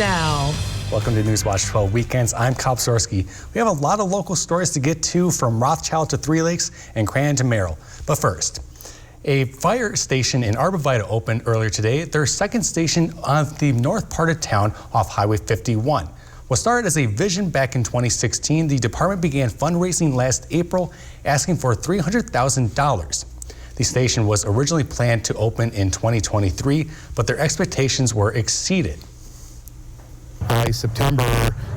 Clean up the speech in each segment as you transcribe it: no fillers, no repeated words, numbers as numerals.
Now. Welcome to Newswatch 12 Weekends. I'm Kyle Psorski. We have a lot of local stories to get to, from Rothschild to Three Lakes and Crandon to Merrill. But first, a fire station in Arborvita opened earlier today, their second station on the north part of town off Highway 51. What started as a vision back in 2016, the department began fundraising last April, asking for $300,000. The station was originally planned to open in 2023, but their expectations were exceeded. By September,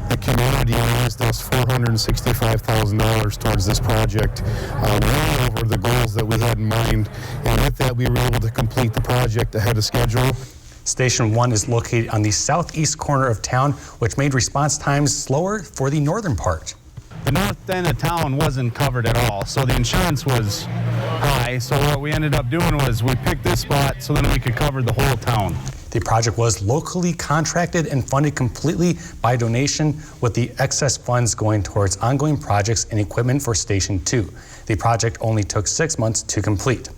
the community used us $465,000 towards this project, way over the goals that we had in mind, and with that we were able to complete the project ahead of schedule. Station 1 is located on the southeast corner of town, which made response times slower for the northern part. The north end of town wasn't covered at all, so the insurance was high. So what we ended up doing was we picked this spot so then we could cover the whole town. The project was locally contracted and funded completely by donation, with the excess funds going towards ongoing projects and equipment for Station 2. The project only took 6 months to complete.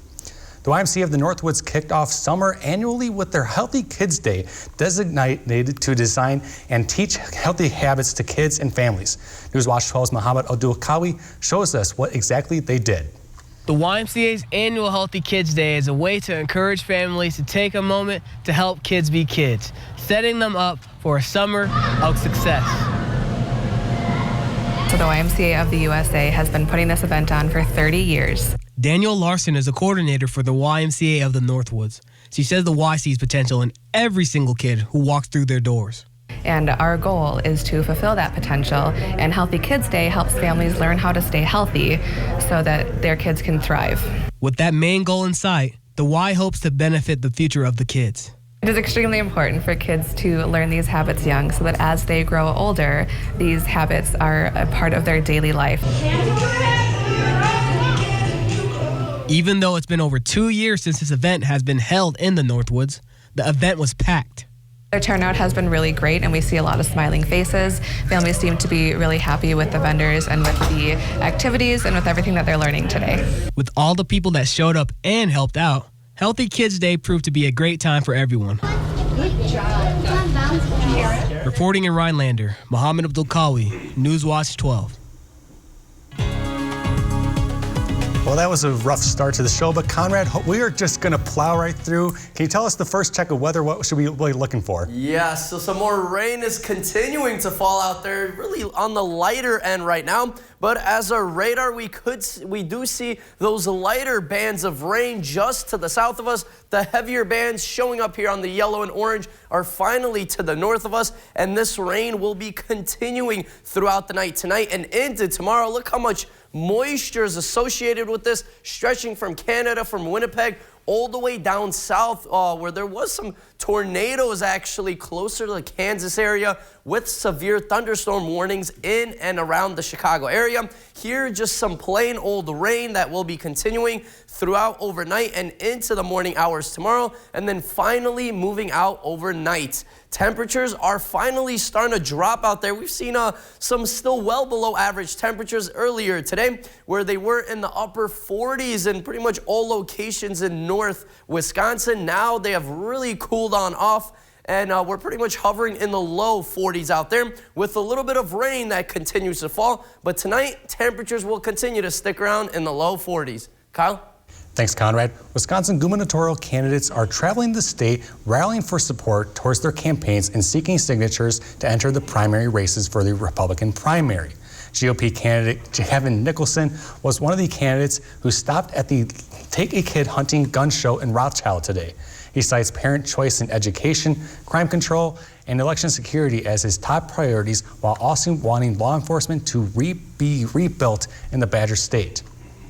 The YMCA of the Northwoods kicked off summer annually with their Healthy Kids Day, designated to design and teach healthy habits to kids and families. Newswatch 12's Muhammad Abdul-Kawi shows us what exactly they did. The YMCA's annual Healthy Kids Day is a way to encourage families to take a moment to help kids be kids, setting them up for a summer of success. So the YMCA of the USA has been putting this event on for 30 years. Danielle Larson is a coordinator for the YMCA of the Northwoods. She says the Y sees potential in every single kid who walks through their doors. And our goal is to fulfill that potential, and Healthy Kids Day helps families learn how to stay healthy so that their kids can thrive. With that main goal in sight, the Y hopes to benefit the future of the kids. It is extremely important for kids to learn these habits young so that as they grow older, these habits are a part of their daily life. Even though it's been over 2 years since this event has been held in the Northwoods, the event was packed. The turnout has been really great, and we see a lot of smiling faces. Families seem to be really happy with the vendors and with the activities and with everything that they're learning today. With all the people that showed up and helped out, Healthy Kids Day proved to be a great time for everyone. Good job. Reporting in Rhinelander, Muhammad Abdul-Kawi, Newswatch 12. Well, that was a rough start to the show, but Conrad, we are just going to plow right through. Can you tell us the first check of weather? What should we be looking for? Yeah, so some more rain is continuing to fall out there, really on the lighter end right now. But as our radar, we do see those lighter bands of rain just to the south of us. The heavier bands showing up here on the yellow and orange are finally to the north of us, and this rain will be continuing throughout the night tonight and into tomorrow. Look how much moisture is associated with this, stretching from Canada, from Winnipeg, all the way down south, where there was some tornadoes actually closer to the Kansas area with severe thunderstorm warnings in and around the Chicago area. Here, just some plain old rain that will be continuing throughout overnight and into the morning hours tomorrow, and then finally moving out overnight. Temperatures are finally starting to drop out there. We've seen some still well below average temperatures earlier today, where they were in the upper 40s in pretty much all locations in North Wisconsin. Now they have really cooled on off, and we're pretty much hovering in the low 40s out there with a little bit of rain that continues to fall. But tonight, temperatures will continue to stick around in the low 40s. Kyle? Thanks, Conrad. Wisconsin gubernatorial candidates are traveling the state, rallying for support towards their campaigns and seeking signatures to enter the primary races for the Republican primary. GOP candidate Kevin Nicholson was one of the candidates who stopped at the Take a Kid Hunting gun show in Rothschild today. He cites parent choice in education, crime control, and election security as his top priorities, while also wanting law enforcement to be rebuilt in the Badger State.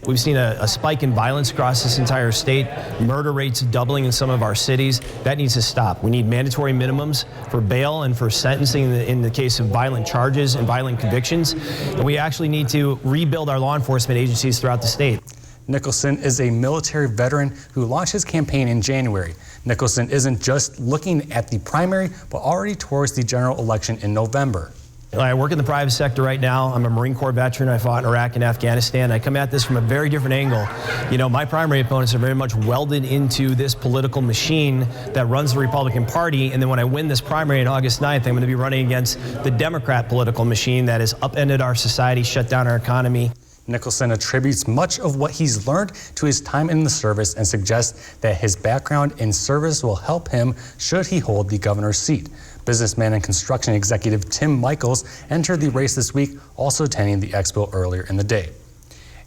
We've seen a spike in violence across this entire state, murder rates doubling in some of our cities. That needs to stop. We need mandatory minimums for bail and for sentencing in the case of violent charges and violent convictions. And we actually need to rebuild our law enforcement agencies throughout the state. Nicholson is a military veteran who launched his campaign in January. Nicholson isn't just looking at the primary, but already towards the general election in November. I work in the private sector right now. I'm a Marine Corps veteran. I fought in Iraq and Afghanistan. I come at this from a very different angle. You know, my primary opponents are very much welded into this political machine that runs the Republican Party. And then when I win this primary on August 9th, I'm going to be running against the Democrat political machine that has upended our society, shut down our economy. Nicholson attributes much of what he's learned to his time in the service and suggests that his background in service will help him should he hold the governor's seat. Businessman and construction executive Tim Michaels entered the race this week, also attending the expo earlier in the day.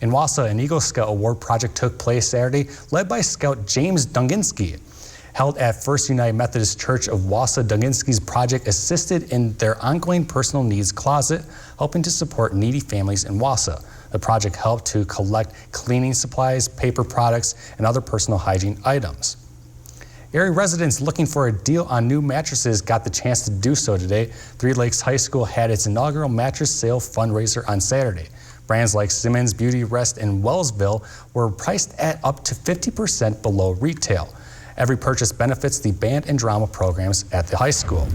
In Wausau, an Eagle Scout Award project took place Saturday, led by Scout James Dunginski. Held at First United Methodist Church of Wausau, Dunginski's project assisted in their ongoing personal needs closet, helping to support needy families in Wausau. The project helped to collect cleaning supplies, paper products, and other personal hygiene items. Area residents looking for a deal on new mattresses got the chance to do so today. Three Lakes High School had its inaugural mattress sale fundraiser on Saturday. Brands like Simmons, Beauty Rest, and Wellsville were priced at up to 50% below retail. Every purchase benefits the band and drama programs at the high school.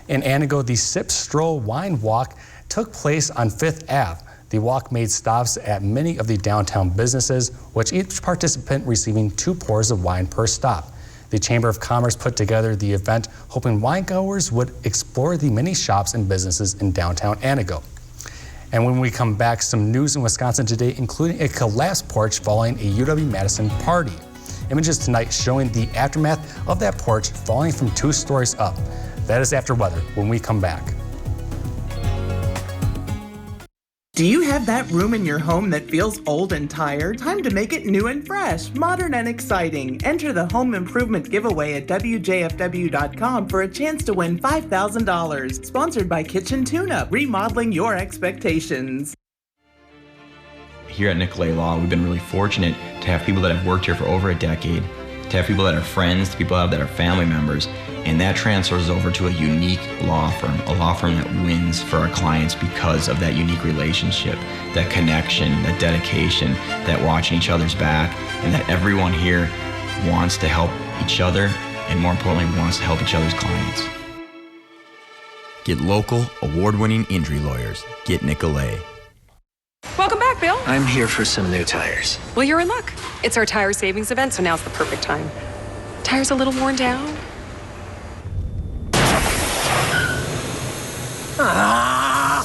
In Antigo, the Sip Stroll Wine Walk took place on 5th Ave. The walk made stops at many of the downtown businesses, with each participant receiving 2 pours of wine per stop. The Chamber of Commerce put together the event, hoping winegoers would explore the many shops and businesses in downtown Antigo. And when we come back, some news in Wisconsin today, including a collapsed porch following a UW-Madison party. Images tonight showing the aftermath of that porch falling from 2 stories up. That is after weather when we come back. Do you have that room in your home that feels old and tired? Time to make it new and fresh, modern and exciting. Enter the home improvement giveaway at WJFW.com for a chance to win $5,000. Sponsored by Kitchen Tune-Up, remodeling your expectations. Here at Nicolay Law, we've been really fortunate to have people that have worked here for over a decade, to have people that are friends, to people that are family members, and that transfers over to a unique law firm that wins for our clients because of that unique relationship, that connection, that dedication, that watching each other's back, and that everyone here wants to help each other, and more importantly, wants to help each other's clients. Get local, award-winning injury lawyers. Get Nicolay. Welcome back, Bill. I'm here for some new tires. Well, you're in luck. It's our tire savings event, so now's the perfect time. Tires a little worn down? Why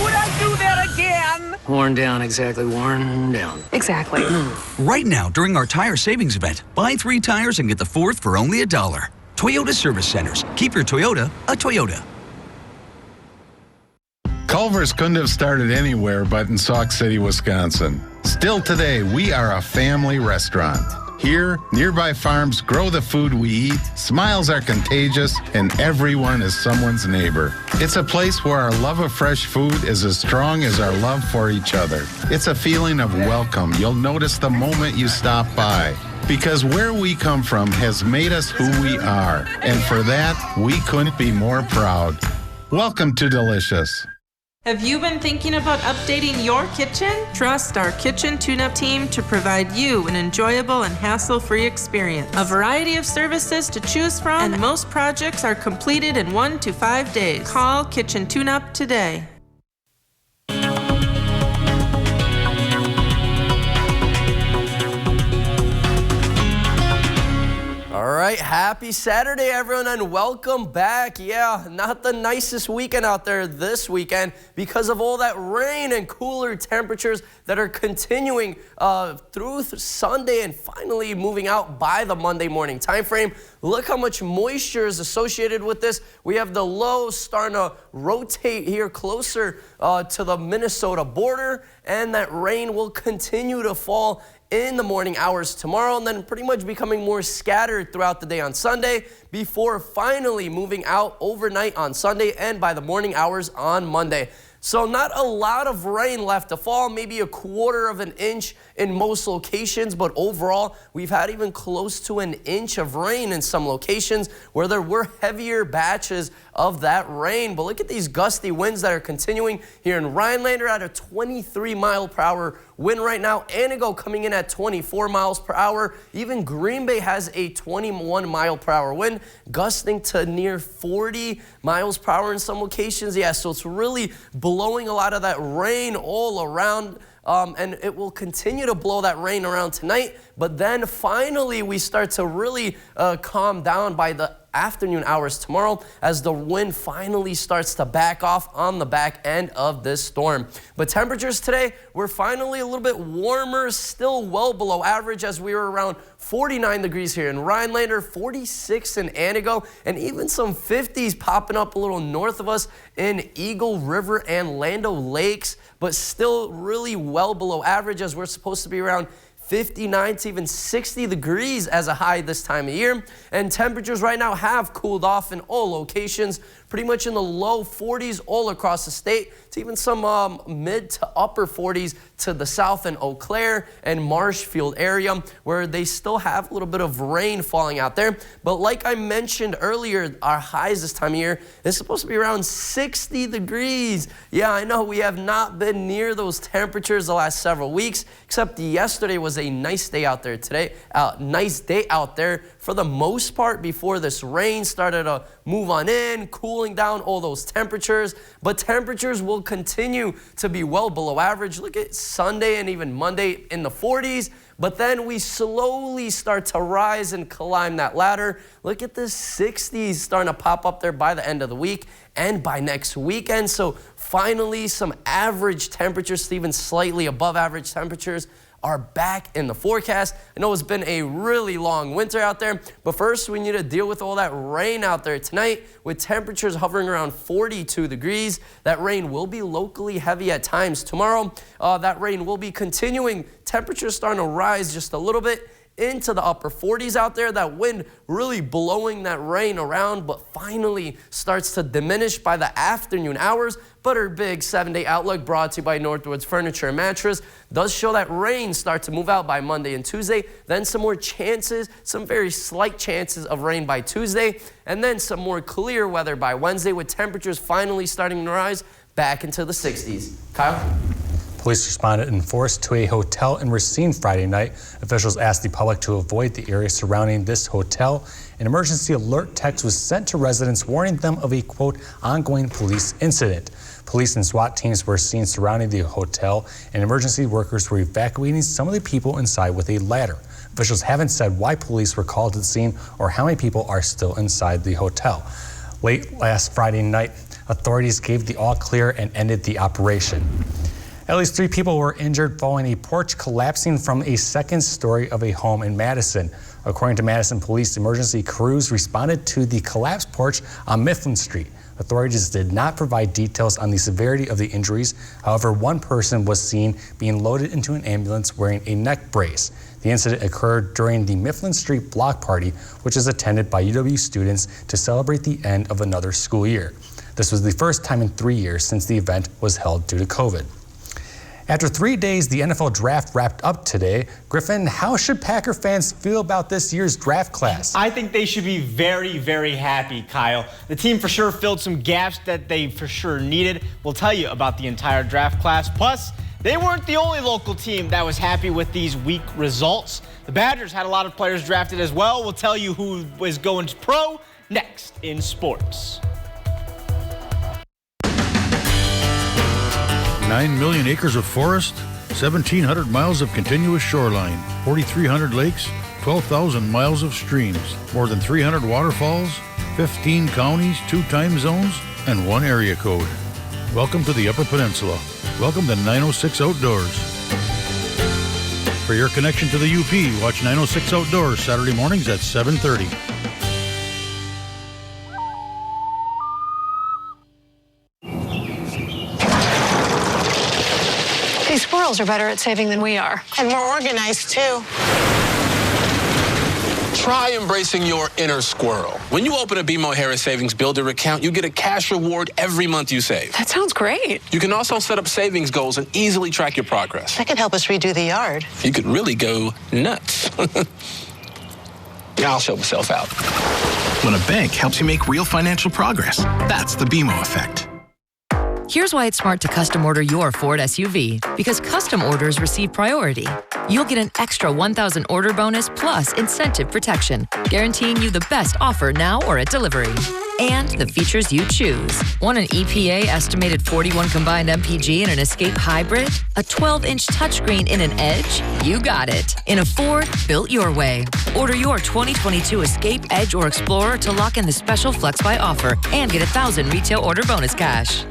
would I do that again? Worn down, exactly. Worn down. Exactly. Right now, during our tire savings event, buy 3 tires and get the 4th for only $1. Toyota Service Centers. Keep your Toyota a Toyota. Culver's couldn't have started anywhere but in Sauk City, Wisconsin. Still today, we are a family restaurant. Here, nearby farms grow the food we eat, smiles are contagious, and everyone is someone's neighbor. It's a place where our love of fresh food is as strong as our love for each other. It's a feeling of welcome you'll notice the moment you stop by. Because where we come from has made us who we are, and for that, we couldn't be more proud. Welcome to Delicious. Have you been thinking about updating your kitchen? Trust our Kitchen Tune-Up team to provide you an enjoyable and hassle-free experience. A variety of services to choose from, and most projects are completed in 1 to 5 days. Call Kitchen Tune-Up today. All right, happy Saturday, everyone, and welcome back. Yeah, not the nicest weekend out there this weekend because of all that rain and cooler temperatures that are continuing through Sunday and finally moving out by the Monday morning time frame. Look how much moisture is associated with this. We have the low starting to rotate here closer to the Minnesota border, and that rain will continue to fall in the morning hours tomorrow, and then pretty much becoming more scattered throughout the day on Sunday before finally moving out overnight on Sunday and by the morning hours on Monday. So not a lot of rain left to fall, maybe 1/4 of an inch in most locations, but overall we've had even close to an inch of rain in some locations where there were heavier batches of that rain. But look at these gusty winds that are continuing here in Rhinelander at a 23-mile-per-hour wind right now. Anago coming in at 24 miles per hour. Even Green Bay has a 21 mile per hour wind, gusting to near 40 miles per hour in some locations. Yeah, so it's really blowing a lot of that rain all around. And it will continue to blow that rain around tonight, but then finally we start to really calm down by the afternoon hours tomorrow as the wind finally starts to back off on the back end of this storm. But temperatures today, we're finally a little bit warmer, still well below average as we were around 49 degrees here in Rhinelander, 46 in Anago, and even some 50s popping up a little north of us in Eagle River and Lando Lakes, but still really well below average as we're supposed to be around 59 to even 60 degrees as a high this time of year. And temperatures right now have cooled off in all locations, pretty much in the low 40s all across the state, to even some mid to upper 40s to the south in Eau Claire and Marshfield area, where they still have a little bit of rain falling out there. But like I mentioned earlier, our highs this time of year is supposed to be around 60 degrees. Yeah, I know we have not been near those temperatures the last several weeks, except yesterday was a nice day out there today. Nice day out there for the most part before this rain started to move on in, cooling down all those temperatures. But temperatures will continue to be well below average. Look at Sunday and even Monday in the 40s. But then we slowly start to rise and climb that ladder. Look at the 60s starting to pop up there by the end of the week and by next weekend. So finally some average temperatures, even slightly above average temperatures, are back in the forecast. I know it's been a really long winter out there, but first we need to deal with all that rain out there tonight with temperatures hovering around 42 degrees. That rain will be locally heavy at times tomorrow. That rain will be continuing. Temperatures starting to rise just a little bit into the upper 40s out there. That wind really blowing that rain around, but finally starts to diminish by the afternoon hours. But our big 7-day outlook brought to you by Northwoods Furniture and Mattress does show that rain start to move out by Monday and Tuesday. Then some more chances, some very slight chances of rain by Tuesday. And then some more clear weather by Wednesday with temperatures finally starting to rise back into the 60s. Kyle? Police responded in force to a hotel in Racine Friday night. Officials asked the public to avoid the area surrounding this hotel. An emergency alert text was sent to residents warning them of a, quote, ongoing police incident. Police and SWAT teams were seen surrounding the hotel, and emergency workers were evacuating some of the people inside with a ladder. Officials haven't said why police were called to the scene or how many people are still inside the hotel. Late last Friday night, authorities gave the all clear and ended the operation. At least 3 people were injured following a porch collapsing from a second story of a home in Madison. According to Madison police, emergency crews responded to the collapsed porch on Mifflin Street. Authorities did not provide details on the severity of the injuries. However, one person was seen being loaded into an ambulance wearing a neck brace. The incident occurred during the Mifflin Street block party, which is attended by UW students to celebrate the end of another school year. This was the first time in 3 years since the event was held due to COVID. After 3 days, the NFL draft wrapped up today. Griffin, how should Packer fans feel about this year's draft class? I think they should be very, very happy, Kyle. The team for sure filled some gaps that they for sure needed. We'll tell you about the entire draft class. Plus, they weren't the only local team that was happy with these weak results. The Badgers had a lot of players drafted as well. We'll tell you who is going to pro next in sports. 9 million acres of forest, 1,700 miles of continuous shoreline, 4,300 lakes, 12,000 miles of streams, more than 300 waterfalls, 15 counties, 2 time zones, and 1 area code. Welcome to the Upper Peninsula. Welcome to 906 Outdoors. For your connection to the UP, watch 906 Outdoors Saturday mornings at 7:30. These squirrels are better at saving than we are. And more organized, too. Try embracing your inner squirrel. When you open a BMO Harris Savings Builder account, you get a cash reward every month you save. That sounds great. You can also set up savings goals and easily track your progress. That could help us redo the yard. You could really go nuts. I'll show myself out. When a bank helps you make real financial progress, that's the BMO effect. Here's why it's smart to custom order your Ford SUV, because custom orders receive priority. You'll get an extra 1,000 order bonus plus incentive protection, guaranteeing you the best offer now or at delivery. And the features you choose. Want an EPA estimated 41 combined MPG in an Escape Hybrid? A 12-inch touchscreen in an Edge? You got it. In a Ford, built your way. Order your 2022 Escape, Edge, or Explorer to lock in the special Flex Buy offer and get 1,000 retail order bonus cash.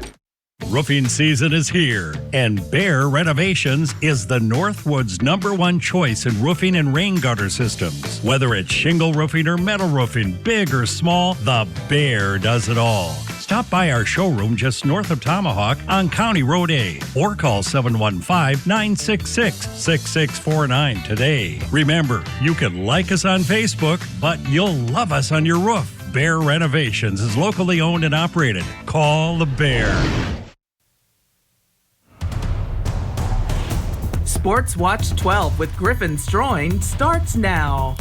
Roofing season is here, and Bear Renovations is the Northwood's #1 choice in roofing and rain gutter systems. Whether it's shingle roofing or metal roofing, big or small, the Bear does it all. Stop by our showroom just north of Tomahawk on County Road A or call 715-966-6649 today. Remember, you can like us on Facebook, but you'll love us on your roof. Bear Renovations is locally owned and operated. Call the Bear. Sports Watch 12 with Griffin Stroin starts now.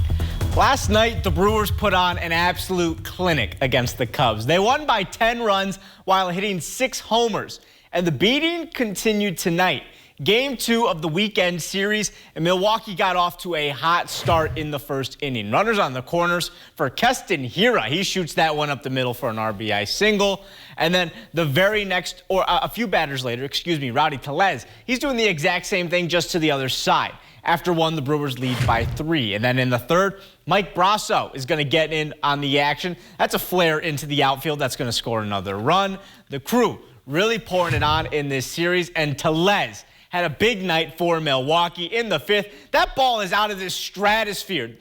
Last night, the Brewers put on an absolute clinic against the Cubs. They won by 10 runs while hitting 6 homers. And the beating continued tonight. Game 2 of the weekend series, and Milwaukee got off to a hot start in the first inning. Runners on the corners for Keston Hiura. He shoots that one up the middle for an RBI single. And then the very next, or a few batters later, Rowdy Tellez, he's doing the exact same thing just to the other side. After one, the Brewers lead by 3. And then in the third, Mike Brasso is going to get in on the action. That's a flare into the outfield. That's going to score another run. The Crew really pouring it on in this series, and Tellez had a big night for Milwaukee in the 5th. That ball is out of this stratosphere.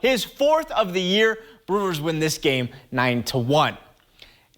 His 4th of the year. Brewers win this game 9-1.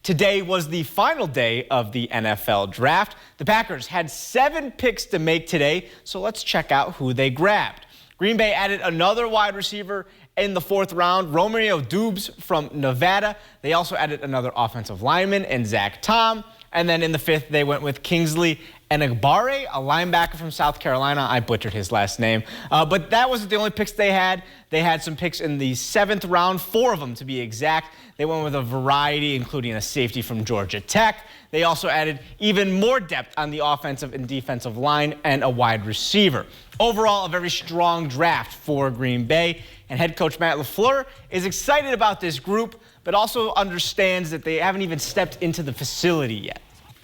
Today was the final day of the NFL draft. The Packers had 7 picks to make today, so let's check out who they grabbed. Green Bay added another wide receiver in the 4th round, Romeo Doubs from Nevada. They also added another offensive lineman and Zach Tom. And then in the 5th, they went with Kingsley Enagbare, a linebacker from South Carolina. I butchered his last name. But that wasn't the only picks they had. They had some picks in the 7th round, 4 of them to be exact. They went with a variety, including a safety from Georgia Tech. They also added even more depth on the offensive and defensive line and a wide receiver. Overall, a very strong draft for Green Bay. And head coach Matt LaFleur is excited about this group, but also understands that they haven't even stepped into the facility yet.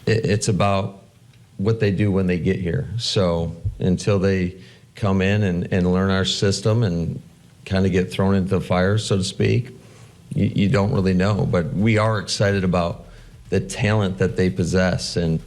It's about what they do when they get here. So until they come in and learn our system and kind of get thrown into the fire, so to speak, you don't really know. But we are excited about the talent that they possess and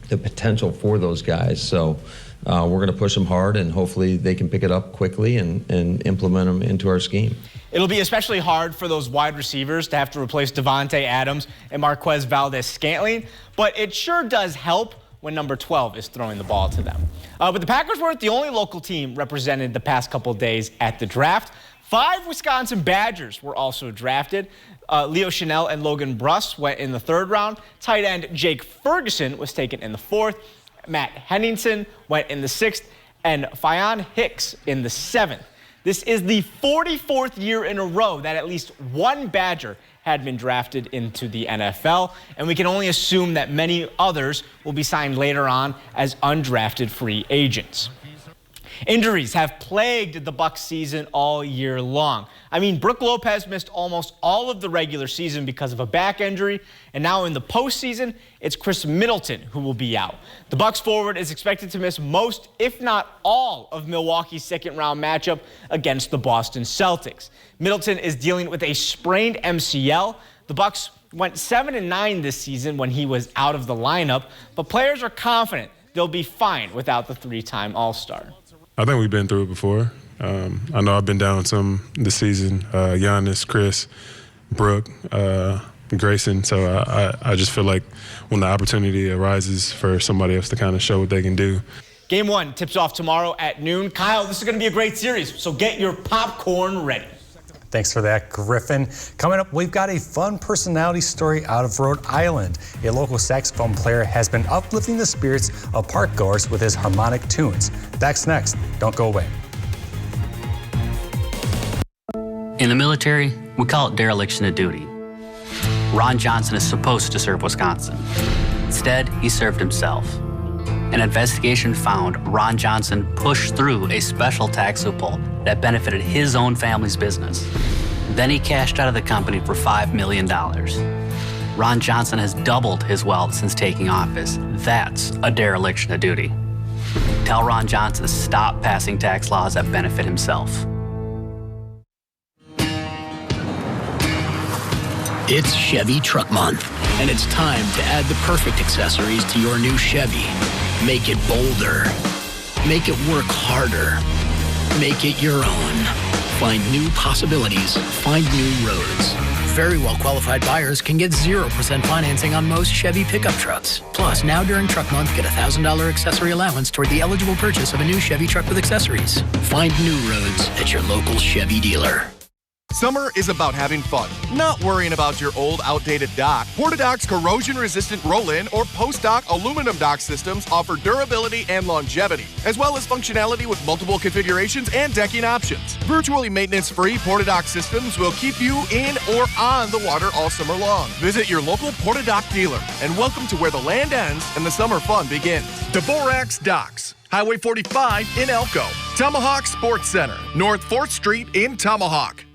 the potential for those guys. So we're going to push them hard, and hopefully they can pick it up quickly and implement them into our scheme. It'll be especially hard for those wide receivers to have to replace Devontae Adams and Marquez Valdez-Scantling, but it sure does help when number 12 is throwing the ball to them. But the Packers weren't the only local team represented the past couple days at the draft. 5 Wisconsin Badgers were also drafted. Leo Chanel and Logan Bruss went in the 3rd round. Tight end Jake Ferguson was taken in the 4th. Matt Henningsen went in the 6th, and Fionn Hicks in the 7th. This is the 44th year in a row that at least one Badger had been drafted into the NFL, and we can only assume that many others will be signed later on as undrafted free agents. Injuries have plagued the Bucs season all year long. I mean, Brooke Lopez missed almost all of the regular season because of a back injury, and now in the postseason, it's Chris Middleton who will be out. The Bucs forward is expected to miss most, if not all, of Milwaukee's 2nd-round matchup against the Boston Celtics. Middleton is dealing with a sprained MCL. The Bucs went 7-9 this season when he was out of the lineup, but players are confident they'll be fine without the 3-time All-Star. I think we've been through it before. I know I've been down some this season. Giannis, Chris, Brooke, Grayson. So I just feel like when the opportunity arises for somebody else to kind of show what they can do. Game 1 tips off tomorrow at noon. Kyle, this is going to be a great series, so get your popcorn ready. Thanks for that, Griffin. Coming up, we've got a fun personality story out of Rhode Island. A local saxophone player has been uplifting the spirits of parkgoers with his harmonic tunes. That's next. Don't go away. In the military, we call it dereliction of duty. Ron Johnson is supposed to serve Wisconsin. Instead, he served himself. An investigation found Ron Johnson pushed through a special tax loophole that benefited his own family's business. Then he cashed out of the company for $5 million. Ron Johnson has doubled his wealth since taking office. That's a dereliction of duty. Tell Ron Johnson to stop passing tax laws that benefit himself. It's Chevy Truck Month, and it's time to add the perfect accessories to your new Chevy. Make it bolder. Make it work harder. Make it your own. Find new possibilities. Find new roads. Very well-qualified buyers can get 0% financing on most Chevy pickup trucks. Plus, now during Truck Month, get a $1,000 accessory allowance toward the eligible purchase of a new Chevy truck with accessories. Find new roads at your local Chevy dealer. Summer is about having fun, not worrying about your old, outdated dock. Portadoc's corrosion-resistant roll-in or post-dock aluminum dock systems offer durability and longevity, as well as functionality with multiple configurations and decking options. Virtually maintenance-free Portadoc systems will keep you in or on the water all summer long. Visit your local Portadoc dealer and welcome to where the land ends and the summer fun begins. Dvorak's Docks, Highway 45 in Elko. Tomahawk Sports Center, North 4th Street in Tomahawk.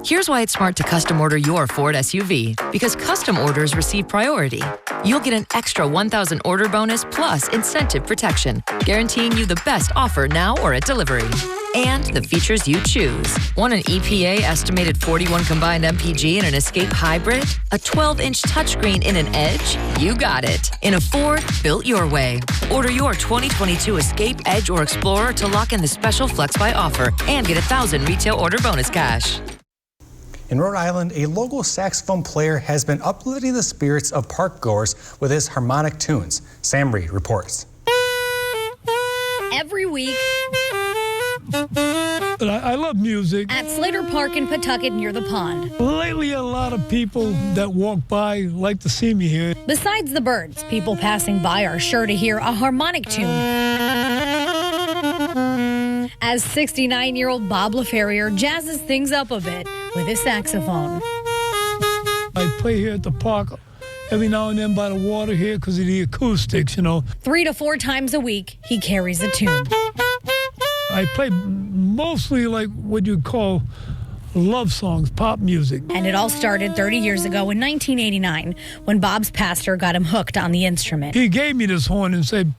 Here's why it's smart to custom order your Ford SUV, because custom orders receive priority. You'll get an extra $1,000 order bonus plus incentive protection, guaranteeing you the best offer now or at delivery. And the features you choose. Want an EPA estimated 41 combined MPG in an Escape Hybrid? A 12-inch touchscreen in an Edge? You got it. In a Ford, built your way. Order your 2022 Escape, Edge, or Explorer to lock in the special FlexBuy offer and get $1,000 retail order bonus cash. In Rhode Island, a local saxophone player has been uplifting the spirits of park goers with his harmonic tunes. Sam Reed reports. Every week, I love music. At Slater Park in Pawtucket near the pond. Lately, a lot of people that walk by like to see me here. Besides the birds, people passing by are sure to hear a harmonic tune. As 69-year-old Bob LaFerrier jazzes things up a bit with his saxophone. I play here at the park every now and then by the water here because of the acoustics, 3 to 4 times a week, he carries a tune. I play mostly like what you'd call love songs, pop music. And it all started 30 years ago in 1989 when Bob's pastor got him hooked on the instrument. He gave me this horn and said,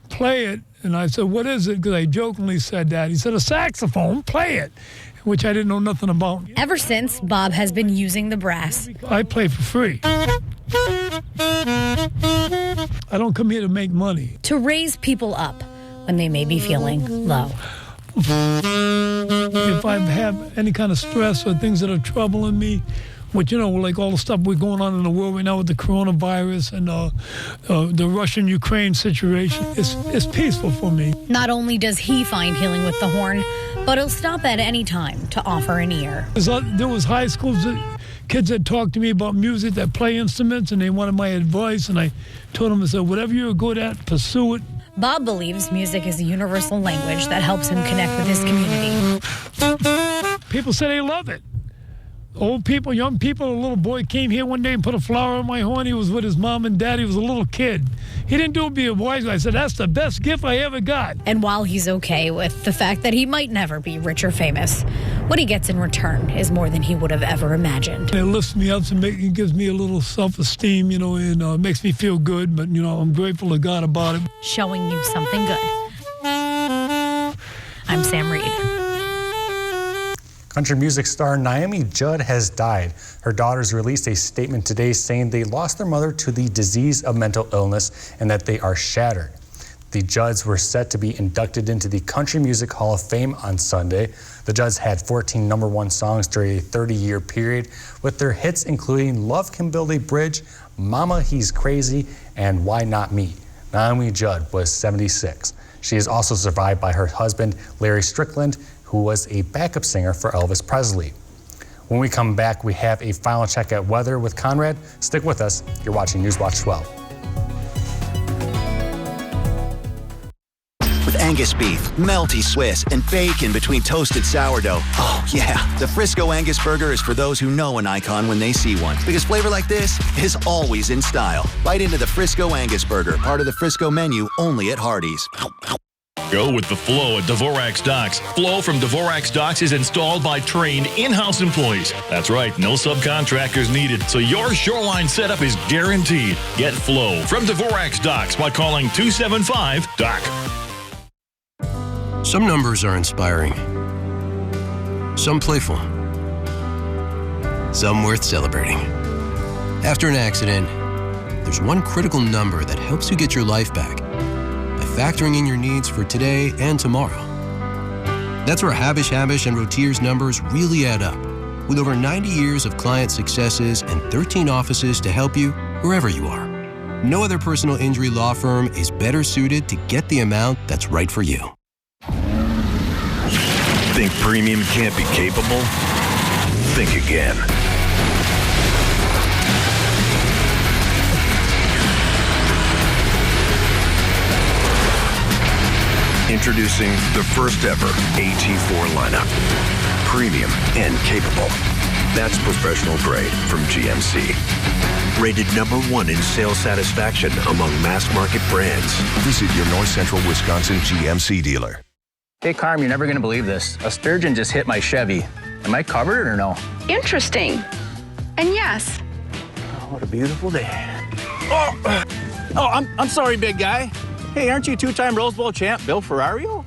play it. And I said, what is it? Because I jokingly said that. He said, a saxophone, play it, which I didn't know nothing about. Ever since, Bob has been using the brass. I play for free. I don't come here to make money. To raise people up when they may be feeling low. If I have any kind of stress or things that are troubling me, which, like all the stuff we're going on in the world right now with the coronavirus and the Russian-Ukraine situation, it's peaceful for me. Not only does he find healing with the horn, but he'll stop at any time to offer an ear. There was high schools, kids that talked to me about music, that play instruments, and they wanted my advice, and I told them, I said, whatever you're good at, pursue it. Bob believes music is a universal language that helps him connect with his community. People say they love it. Old people, young people. A little boy came here one day and put a flower on my horn. He was with his mom and dad. He was a little kid. He didn't do it to be a wise guy. I said, that's the best gift I ever got. And while he's okay with the fact that he might never be rich or famous, what he gets in return is more than he would have ever imagined. It lifts me up and it gives me a little self-esteem, and makes me feel good. But, I'm grateful to God about it. Showing you something good. I'm Sam Reed. Country music star Naomi Judd has died. Her daughters released a statement today saying they lost their mother to the disease of mental illness and that they are shattered. The Judds were set to be inducted into the Country Music Hall of Fame on Sunday. The Judds had 14 #1 songs during a 30-year period, with their hits including Love Can Build a Bridge, Mama He's Crazy, and Why Not Me. Naomi Judd was 76. She is also survived by her husband, Larry Strickland, who was a backup singer for Elvis Presley. When we come back, we have a final check at weather with Conrad. Stick with us. You're watching Newswatch 12. With Angus beef, melty Swiss, and bacon between toasted sourdough. Oh, yeah. The Frisco Angus Burger is for those who know an icon when they see one. Because flavor like this is always in style. Bite into the Frisco Angus Burger, part of the Frisco menu only at Hardee's. Go with the flow at Dvorak's Docks. Flow from Dvorak's Docks is installed by trained in-house employees. That's right, no subcontractors needed, so your shoreline setup is guaranteed. Get flow from Dvorak's Docks by calling 275-DOC. Some numbers are inspiring. Some playful. Some worth celebrating. After an accident, there's one critical number that helps you get your life back, factoring in your needs for today and tomorrow. That's where Habish and Rotier's numbers really add up. With over 90 years of client successes and 13 offices to help you wherever you are. No other personal injury law firm is better suited to get the amount that's right for you. Think premium can't be capable? Think again. Introducing the first ever AT4 lineup. Premium and capable. That's professional grade from GMC. Rated #1 in sales satisfaction among mass market brands. Visit your North Central Wisconsin GMC dealer. Hey, Carm, you're never going to believe this. A sturgeon just hit my Chevy. Am I covered or no? Interesting. And yes. Oh, what a beautiful day. I'm sorry, big guy. Hey, aren't you two-time Rose Bowl champ Bill Ferrario?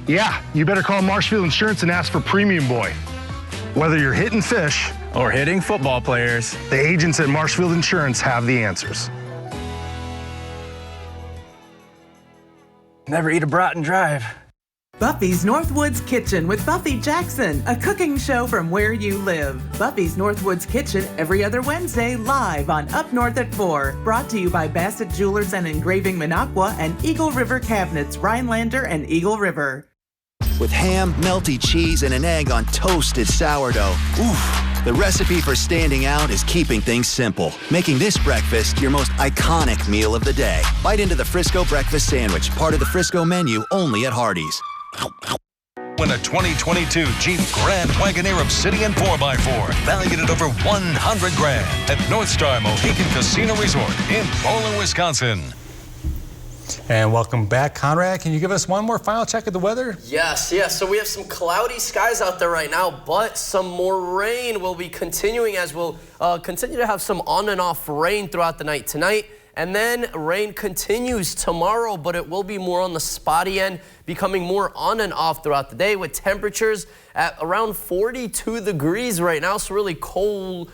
Yeah, you better call Marshfield Insurance and ask for Premium Boy. Whether you're hitting fish or hitting football players, the agents at Marshfield Insurance have the answers. Never eat a brat and drive. Buffy's Northwoods Kitchen with Buffy Jackson, a cooking show from where you live. Buffy's Northwoods Kitchen every other Wednesday live on Up North at 4. Brought to you by Bassett Jewelers and Engraving Minocqua and Eagle River Cabinets, Rhinelander and Eagle River. With ham, melty cheese, and an egg on toasted sourdough. Oof. The recipe for standing out is keeping things simple, making this breakfast your most iconic meal of the day. Bite into the Frisco Breakfast Sandwich, part of the Frisco menu only at Hardee's. Win a 2022 Jeep Grand Wagoneer Obsidian 4x4, valued at over $100 grand at North Star Mohican Casino Resort in Bowling, Wisconsin. And welcome back, Conrad. Can you give us one more final check of the weather? Yes. So we have some cloudy skies out there right now, but some more rain will be continuing as we'll continue to have some on and off rain throughout the night tonight. And then rain continues tomorrow, but it will be more on the spotty end, becoming more on and off throughout the day with temperatures at around 42 degrees right now. So really cool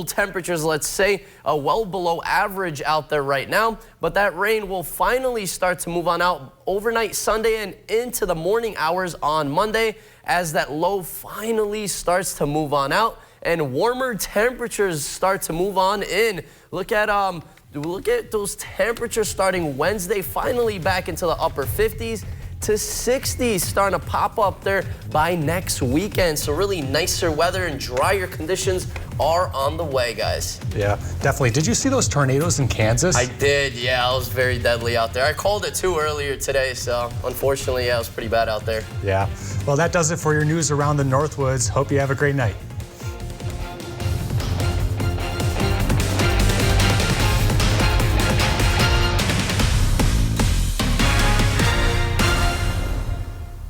temperatures, let's say, well below average out there right now. But that rain will finally start to move on out overnight Sunday and into the morning hours on Monday as that low finally starts to move on out and warmer temperatures start to move on in. Look at those temperatures starting Wednesday, finally back into the upper 50s to 60s, starting to pop up there by next weekend. So really nicer weather and drier conditions are on the way, guys. Yeah, definitely. Did you see those tornadoes in Kansas? I did, yeah. It was very deadly out there. I called it too earlier today, so unfortunately, yeah, it was pretty bad out there. Yeah. Well, that does it for your news around the Northwoods. Hope you have a great night.